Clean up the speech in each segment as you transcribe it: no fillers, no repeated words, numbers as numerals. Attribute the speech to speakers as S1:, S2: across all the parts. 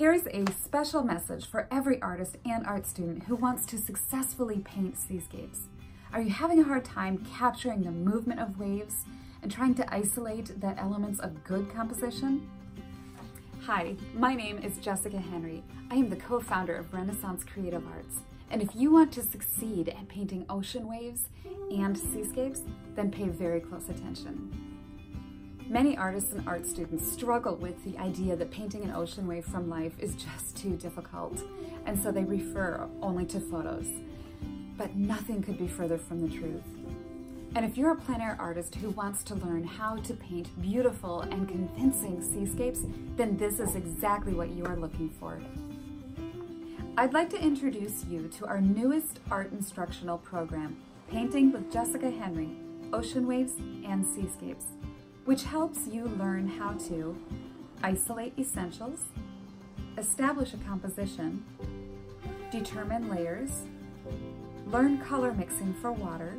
S1: Here's a special message for every artist and art student who wants to successfully paint seascapes. Are you having a hard time capturing the movement of waves and trying to isolate the elements of good composition? Hi, my name is Jessica Henry. I am the co-founder of Renaissance Creative Arts. And if you want to succeed at painting ocean waves and seascapes, then pay very close attention. Many artists and art students struggle with the idea that painting an ocean wave from life is just too difficult, and so they refer only to photos. But nothing could be further from the truth. And if you're a plein air artist who wants to learn how to paint beautiful and convincing seascapes, then this is exactly what you are looking for. I'd like to introduce you to our newest art instructional program, Painting with Jessica Henry, Ocean Waves and Seascapes, which helps you learn how to isolate essentials, establish a composition, determine layers, learn color mixing for water,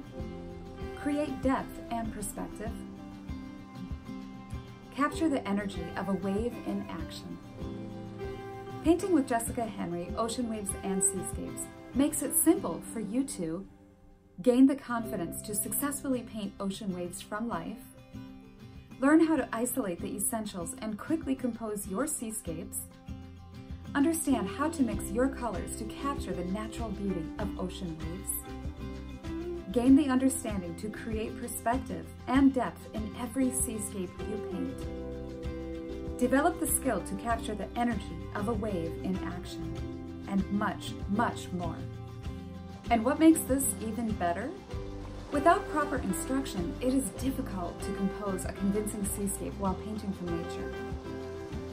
S1: create depth and perspective, capture the energy of a wave in action. Painting with Jessica Henry, Ocean Waves and Seascapes makes it simple for you to gain the confidence to successfully paint ocean waves from life, learn how to isolate the essentials and quickly compose your seascapes, understand how to mix your colors to capture the natural beauty of ocean waves, gain the understanding to create perspective and depth in every seascape you paint, develop the skill to capture the energy of a wave in action, and much, much more. And what makes this even better? Without proper instruction, it is difficult to compose a convincing seascape while painting from nature.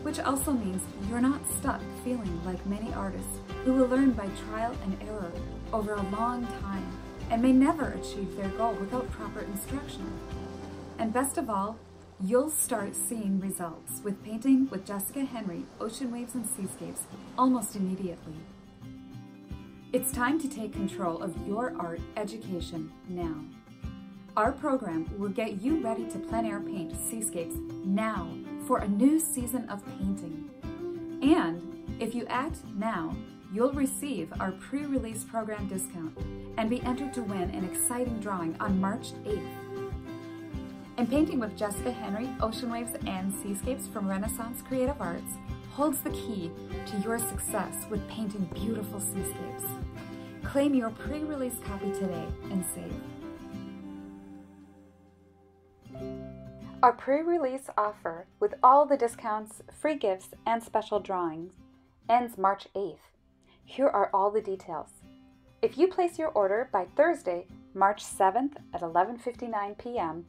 S1: Which also means you're not stuck feeling like many artists who will learn by trial and error over a long time and may never achieve their goal without proper instruction. And best of all, you'll start seeing results with Painting with Jessica Henry, Ocean Waves and Seascapes almost immediately. It's time to take control of your art education now. Our program will get you ready to plein air paint seascapes now for a new season of painting. And if you act now, you'll receive our pre-release program discount and be entered to win an exciting drawing on March 8th. And Painting with Jessica Henry, Ocean Waves and Seascapes from Renaissance Creative Arts holds the key to your success with painting beautiful seascapes. Claim your pre-release copy today and save. Our pre-release offer with all the discounts, free gifts, and special drawings ends March 8th. Here are all the details. If you place your order by Thursday, March 7th at 11:59 p.m.,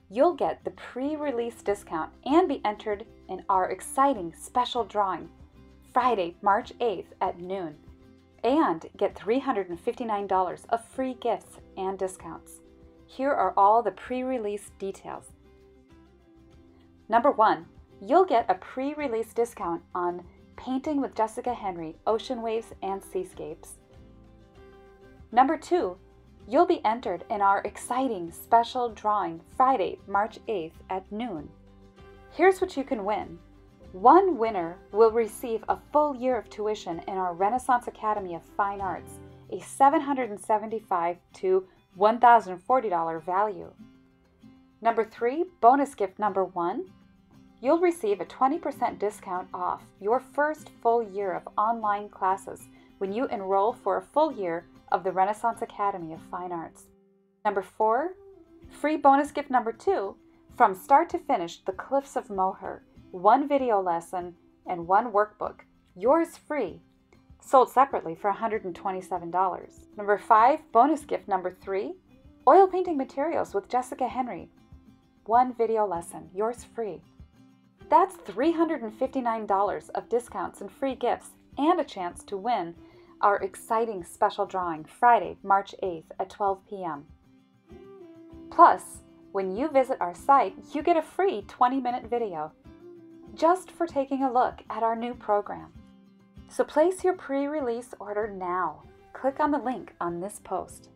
S1: you'll get the pre-release discount and be entered in our exciting special drawing Friday, March 8th at noon, and get $359 of free gifts and discounts. Here are all the pre-release details. Number 1, you'll get a pre-release discount on Painting with Jessica Henry, Ocean Waves and Seascapes. Number 2, you'll be entered in our exciting special drawing Friday, March 8th at noon. Here's what you can win. One winner will receive a full year of tuition in our Renaissance Academy of Fine Arts, a $775 to $1,040 value. Number 3, bonus gift number 1, you'll receive a 20% discount off your first full year of online classes when you enroll for a full year of the Renaissance Academy of Fine Arts. Number 4, free bonus gift number 2, from start to finish, The Cliffs of Moher, 1 video lesson and 1 workbook, yours free, sold separately for $127. Number 5, bonus gift number 3, oil painting materials with Jessica Henry, 1 video lesson, yours free. That's $359 of discounts and free gifts and a chance to win our exciting special drawing Friday, March 8th at 12 p.m. Plus, when you visit our site, you get a free 20-minute video just for taking a look at our new program. So place your pre-release order now. Click on the link on this post.